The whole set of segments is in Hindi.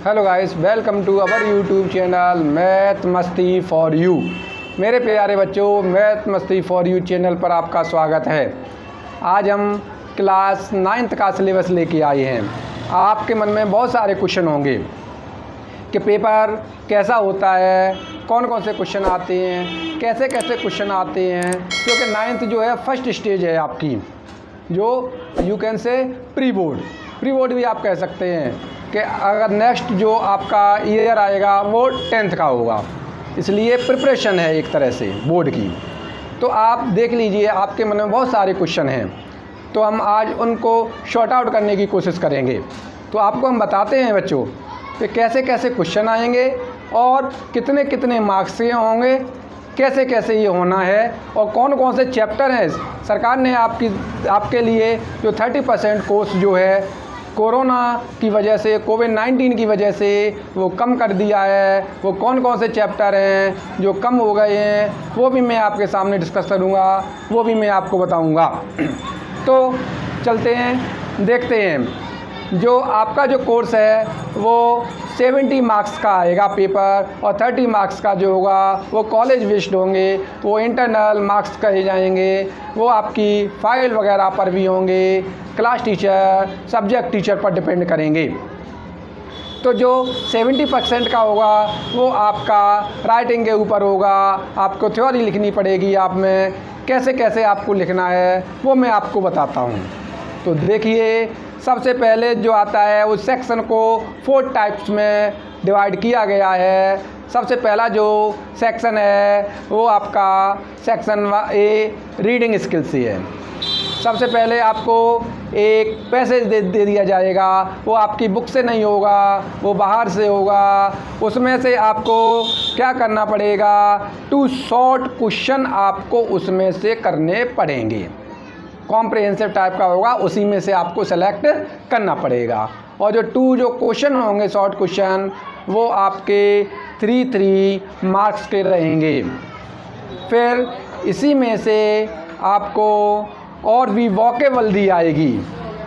Hello guys, welcome to our YouTube channel Math Masti for you. मेरे प्यारे बच्चों, math Masti for you channel पर आपका स्वागत है। आज हम क्लास 9th का सिलेबस लेके आए हैं। आपके मन में बहुत सारे क्वेश्चन होंगे कि पेपर कैसा होता है, कौन कौन से क्वेश्चन आते हैं, कैसे कैसे क्वेश्चन आते हैं, क्योंकि 9th जो है फर्स्ट स्टेज है आपकी, जो you can say pre board भी आप कह सकते हैं कि अगर नेक्स्ट जो आपका ईयर आएगा वो 10th का होगा, इसलिए प्रिपरेशन है एक तरह से बोर्ड की। तो आप देख लीजिए, आपके मन में बहुत सारे क्वेश्चन हैं, तो हम आज उनको शॉर्ट आउट करने की कोशिश करेंगे। तो आपको हम बताते हैं बच्चों कि कैसे कैसे क्वेश्चन आएंगे और कितने कितने मार्क्स के होंगे, कैसे कैसे ये होना है और कौन कौन से चैप्टर हैं। सरकार ने आपके लिए जो 30% कोर्स जो है कोरोना की वजह से, कोविड-19 की वजह से वो कम कर दिया है। वो कौन कौन से चैप्टर हैं जो कम हो गए हैं वो भी मैं आपके सामने डिस्कस करूँगा, वो भी मैं आपको बताऊँगा। तो चलते हैं, देखते हैं। जो आपका जो कोर्स है वो 70 मार्क्स का आएगा पेपर, और 30 मार्क्स का जो होगा वो कॉलेज बेस्ड होंगे, वो इंटरनल मार्क्स कहे जाएंगे। वो आपकी फाइल वगैरह पर भी होंगे, क्लास टीचर, सब्जेक्ट टीचर पर डिपेंड करेंगे। तो जो 70% का होगा वो आपका राइटिंग के ऊपर होगा। आपको थ्योरी लिखनी पड़ेगी, आप में कैसे कैसे आपको लिखना है वो मैं आपको बताता हूँ। तो देखिए, सबसे पहले जो आता है उस सेक्शन को 4 टाइप्स में डिवाइड किया गया है। सबसे पहला जो सेक्शन है वो आपका सेक्शन ए रीडिंग स्किल से है। सबसे पहले आपको एक पैसेज दे दिया जाएगा, वो आपकी बुक से नहीं होगा, वो बाहर से होगा। उसमें से आपको क्या करना पड़ेगा, 2 शॉर्ट क्वेश्चन आपको उसमें से करने पड़ेंगे। कॉम्प्रिहेंसिव टाइप का होगा, उसी में से आपको सेलेक्ट करना पड़ेगा। और जो 2 जो क्वेश्चन होंगे शॉर्ट क्वेश्चन, वो आपके 3 मार्क्स के रहेंगे। फिर इसी में से आपको और भी वोकेबल दी आएगी।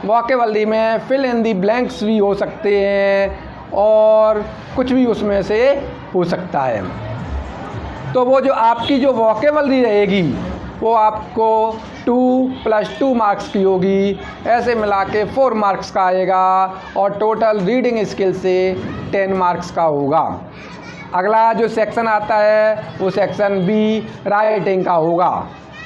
वोकेबल में फिल इन दी ब्लैंक्स भी हो सकते हैं और कुछ भी उसमें से हो सकता है। तो वो जो आपकी जो वोकेबल दी रहेगी वो आपको 2 + 2 मार्क्स की होगी। ऐसे मिला के 4 मार्क्स का आएगा और टोटल रीडिंग स्किल से 10 मार्क्स का होगा। अगला जो सेक्शन आता है वो सेक्शन बी राइटिंग का होगा।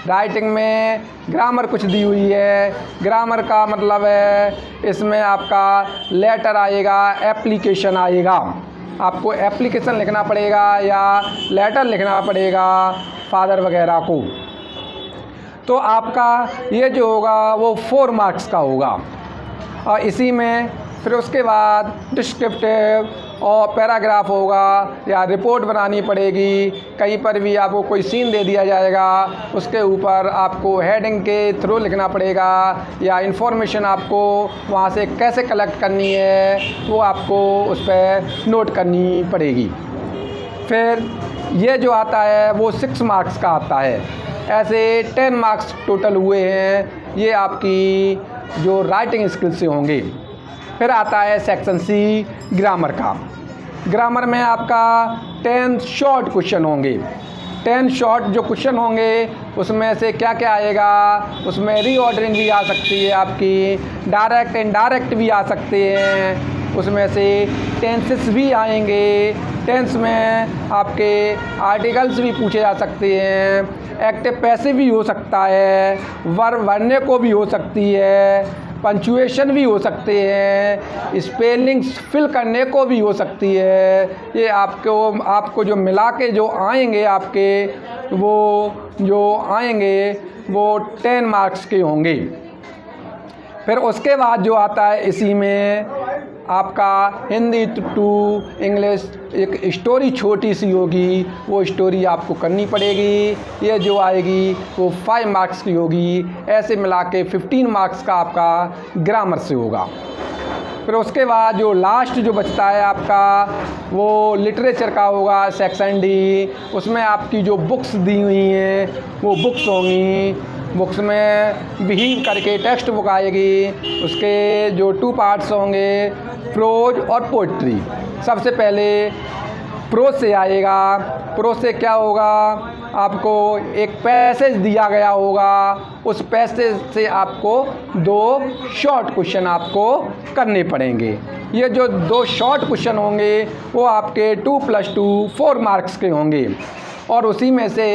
राइटिंग में ग्रामर कुछ दी हुई है। ग्रामर का मतलब है इसमें आपका लेटर आएगा, एप्लीकेशन आएगा। आपको एप्लीकेशन लिखना पड़ेगा या लेटर लिखना पड़ेगा फादर वगैरह को। तो आपका ये जो होगा वो 4 मार्क्स का होगा। और इसी में फिर उसके बाद डिस्क्रिप्टिव और पैराग्राफ होगा या रिपोर्ट बनानी पड़ेगी। कहीं पर भी आपको कोई सीन दे दिया जाएगा, उसके ऊपर आपको हेडिंग के थ्रू लिखना पड़ेगा, या इन्फॉर्मेशन आपको वहाँ से कैसे कलेक्ट करनी है वो आपको उस पर नोट करनी पड़ेगी। फिर ये जो आता है वो 6 मार्क्स का आता है। ऐसे 10 मार्क्स टोटल हुए हैं, ये आपकी जो राइटिंग स्किल से होंगे। फिर आता है सेक्शन सी ग्रामर का। ग्रामर में आपका 10 शॉर्ट क्वेश्चन होंगे। 10 शॉर्ट जो क्वेश्चन होंगे उसमें से क्या क्या आएगा, उसमें रीऑर्डरिंग भी आ सकती है आपकी, डायरेक्ट इनडायरेक्ट भी आ सकते हैं, उसमें से टेंसेस भी आएंगे। टेंस में आपके आर्टिकल्स भी पूछे जा सकते हैं, एक्टिव पैसिव भी हो सकता है, वर्ब बनने को भी हो सकती है, पंचुएशन भी हो सकते हैं, स्पेलिंग्स फिल करने को भी हो सकती है। ये आपको जो मिला के जो आएंगे आपके, वो जो आएंगे वो 10 मार्क्स के होंगे। फिर उसके बाद जो आता है इसी में आपका हिंदी टू इंग्लिश एक स्टोरी छोटी सी होगी, वो स्टोरी आपको करनी पड़ेगी। ये जो आएगी वो 5 मार्क्स की होगी। ऐसे मिला के 15 मार्क्स का आपका ग्रामर से होगा। फिर उसके बाद जो लास्ट जो बचता है आपका वो लिटरेचर का होगा, सेक्शन डी। उसमें आपकी जो बुक्स दी हुई हैं वो बुक्स होंगी। बुक्स में बिहीव करके टेक्स्ट बुक आएगी, उसके जो 2 पार्ट्स होंगे, प्रोज और पोइट्री। सबसे पहले प्रोज से आएगा। प्रोज से क्या होगा, आपको एक पैसेज दिया गया होगा, उस पैसेज से आपको 2 शॉर्ट क्वेश्चन आपको करने पड़ेंगे। ये जो 2 शॉर्ट क्वेश्चन होंगे वो आपके 2 + 2 4 मार्क्स के होंगे, और उसी में से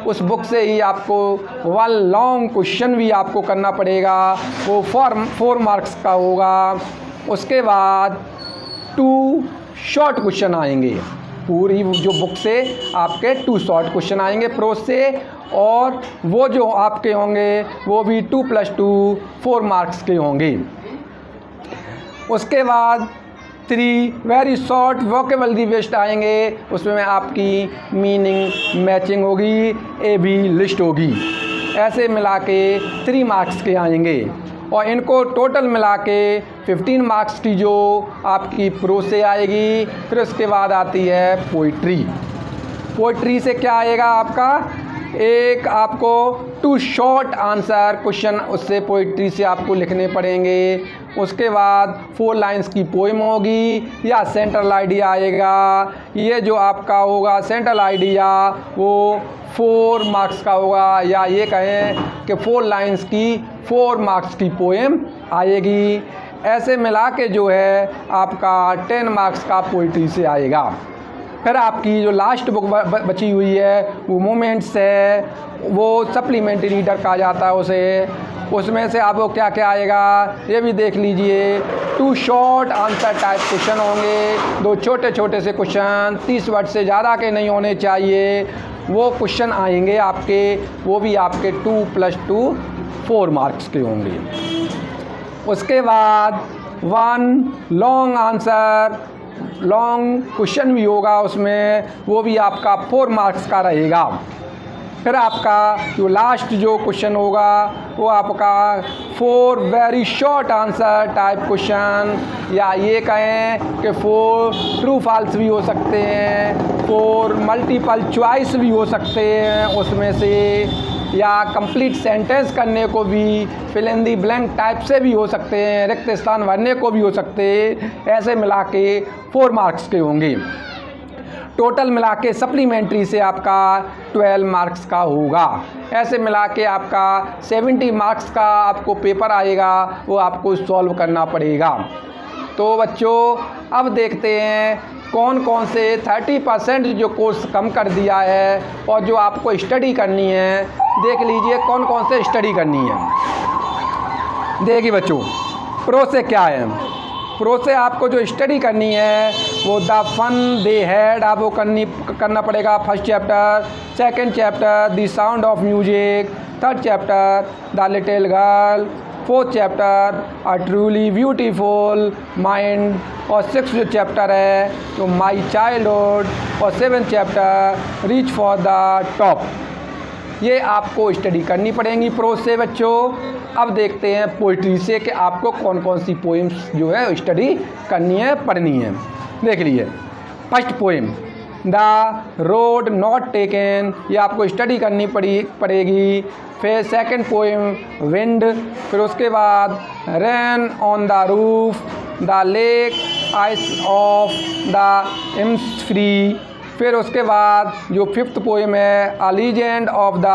उस बुक से ही आपको 1 लॉन्ग क्वेश्चन भी आपको करना पड़ेगा, वो 4 मार्क्स का होगा। उसके बाद 2 शॉर्ट क्वेश्चन आएंगे, पूरी जो बुक से आपके 2 शॉर्ट क्वेश्चन आएंगे प्रोज से, और वो जो आपके होंगे वो भी 2 + 2 4 मार्क्स के होंगे। उसके बाद 3 वेरी शॉर्ट वोकेबलरी बेस्ड आएंगे, उसमें आपकी मीनिंग मैचिंग होगी, AB लिस्ट होगी। ऐसे मिला के 3 मार्क्स के आएंगे, और इनको टोटल मिला के 15 मार्क्स की जो आपकी प्रोज से आएगी। फिर उसके बाद आती है पोइट्री। पोइट्री से क्या आएगा आपका, एक आपको 2 शॉर्ट आंसर क्वेश्चन उससे पोइट्री से आपको लिखने पड़ेंगे। उसके बाद 4 लाइन्स की पोइम होगी, या सेंट्रल आइडिया आएगा। ये जो आपका होगा सेंट्रल आइडिया वो 4 मार्क्स का होगा, या ये कहें कि 4 लाइन्स की 4 मार्क्स की पोएम आएगी। ऐसे मिला के जो है आपका 10 मार्क्स का पोइट्री से आएगा। फिर आपकी जो लास्ट बुक बची हुई है वो मोमेंट्स है, वो सप्लीमेंट्री रीडर कहा जाता है उसे। उसमें से आपको क्या क्या आएगा ये भी देख लीजिए। 2 शॉर्ट आंसर टाइप क्वेश्चन होंगे, 2 छोटे छोटे से क्वेश्चन, 30 वर्ड से ज़्यादा के नहीं होने चाहिए, वो क्वेश्चन आएंगे आपके, वो भी आपके 2 + 2 4 मार्क्स के होंगे। उसके बाद 1 लॉन्ग आंसर लॉन्ग क्वेश्चन भी होगा उसमें, वो भी आपका 4 मार्क्स का रहेगा। फिर आपका जो लास्ट जो क्वेश्चन होगा वो आपका 4 very short answer type question, या ये कहें कि 4 ट्रू फॉल्स भी हो सकते हैं, 4 मल्टीपल चॉइस भी हो सकते हैं उसमें से, या कंप्लीट सेंटेंस करने को भी fill in the blank type से भी हो सकते हैं, रिक्त स्थान भरने को भी हो सकते हैं। ऐसे मिला के 4 मार्क्स के होंगे। टोटल मिला के सप्लीमेंट्री से आपका 12 मार्क्स का होगा। ऐसे मिला के आपका 70 मार्क्स का आपको पेपर आएगा, वो आपको सॉल्व करना पड़ेगा। तो बच्चों अब देखते हैं कौन कौन से 30% जो कोर्स कम कर दिया है और जो आपको स्टडी करनी है। देख लीजिए कौन कौन से स्टडी करनी है। देखिए बच्चों, प्रो से क्या है, प्रो से आपको जो स्टडी करनी है वो द फन दे हैड आपको करना पड़ेगा। First chapter, second chapter the sound of music, third chapter the little girl, fourth chapter a truly beautiful mind, और 6th जो चैप्टर है तो माई चाइल्डहुड, और 7th chapter reach for the top. ये आपको स्टडी करनी पड़ेंगी प्रोज से बच्चों। अब देखते हैं पोइट्री से कि आपको कौन कौन सी पोइम्स जो है स्टडी करनी है, पढ़नी है। देख लीजिए, first poem the road not taken, ये आपको स्टडी करनी पड़ेगी। फिर सेकंड पोइम विंड, फिर उसके बाद rain on the roof, the lake isle of the Innisfree. फिर उसके बाद जो 5th पोइम है a legend of the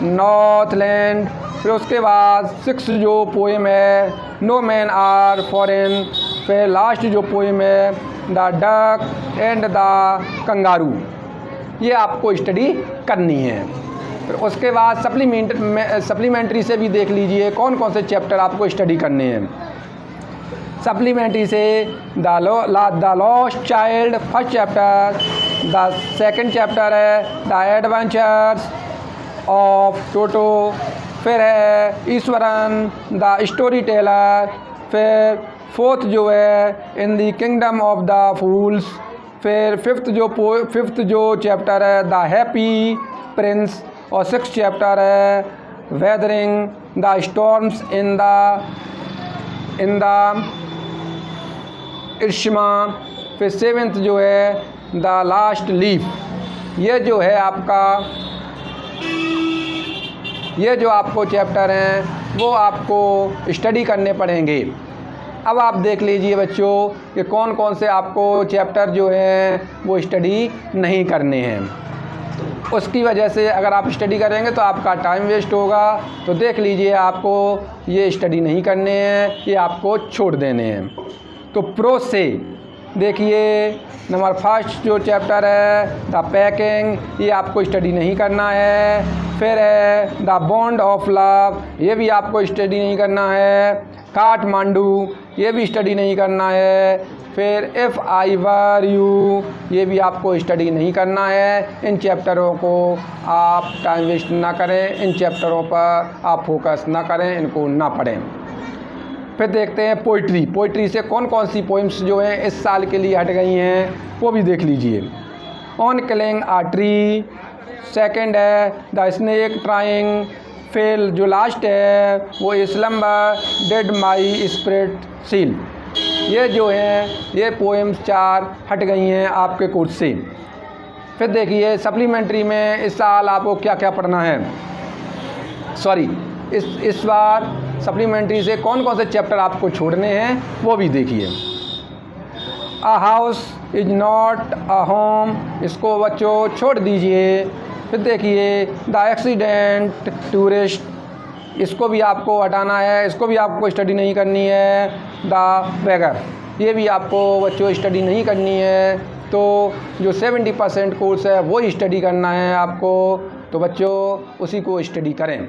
Northland. फिर उसके बाद 6th जो पोइम है नो मैन आर फॉरेन। फिर लास्ट जो पोइम है the duck and the kangaroo. ये आपको स्टडी करनी है। फिर उसके बाद सप्लीमेंट्री से भी देख लीजिए कौन कौन से चैप्टर आपको स्टडी करने हैं। सप्लीमेंट्री से the lost child first chapter, the second chapter है द एडवेंचर्स ऑफ टोटो, फिर है ईश्वरन द स्टोरी टेलर, फिर 4th जो है in the kingdom of the fools, फिर 5th जो चैप्टर है द हैप्पी प्रिंस, और 6th चैप्टर है weathering the storms in the Ersama, फिर 7th जो है द लास्ट लीफ। ये जो है ये जो आपको चैप्टर हैं वो आपको स्टडी करने पड़ेंगे। अब आप देख लीजिए बच्चों कि कौन कौन से आपको चैप्टर जो हैं वो स्टडी नहीं करने हैं। उसकी वजह से अगर आप स्टडी करेंगे तो आपका टाइम वेस्ट होगा। तो देख लीजिए आपको ये स्टडी नहीं करने हैं, ये आपको छोड़ देने हैं। तो प्रो से देखिए नंबर फर्स्ट जो चैप्टर है द पैकिंग, ये आपको स्टडी नहीं करना है। फिर है द बॉन्ड ऑफ लव, ये भी आपको स्टडी नहीं करना है। काठमांडू, ये भी स्टडी नहीं करना है। फिर इफ़ आई वर यू, ये भी आपको स्टडी नहीं करना है। इन चैप्टरों को आप टाइम वेस्ट ना करें, इन चैप्टरों पर आप फोकस ना करें, इनको ना पढ़ें। फिर देखते हैं पोइट्री। पोइट्री से कौन कौन सी पोइम्स जो हैं इस साल के लिए हट गई हैं वो भी देख लीजिए। On killing a tree, second है द स्नेक ट्राइंग, फेल जो लास्ट है वो slumber did my spirit seal. ये जो हैं ये पोएम्स 4 हट गई हैं आपके कोर्स से। फिर देखिए सप्लीमेंट्री में इस साल आपको क्या क्या पढ़ना है, सॉरी इस बार सप्लीमेंट्री से कौन कौन से चैप्टर आपको छोड़ने हैं वो भी देखिए। A house is not a home, इसको बच्चों छोड़ दीजिए। फिर देखिए द एक्सीडेंट टूरिस्ट, इसको भी आपको हटाना है, इसको भी आपको स्टडी नहीं करनी है। द बेगर, ये भी आपको बच्चों स्टडी नहीं करनी है। तो जो 70% कोर्स है वो स्टडी करना है आपको। तो बच्चों उसी को स्टडी करें।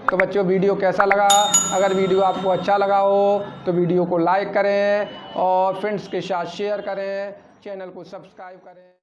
तो बच्चों वीडियो कैसा लगा? अगर वीडियो आपको अच्छा लगा हो तो वीडियो को लाइक करें और फ्रेंड्स के साथ शेयर करें, चैनल को सब्सक्राइब करें।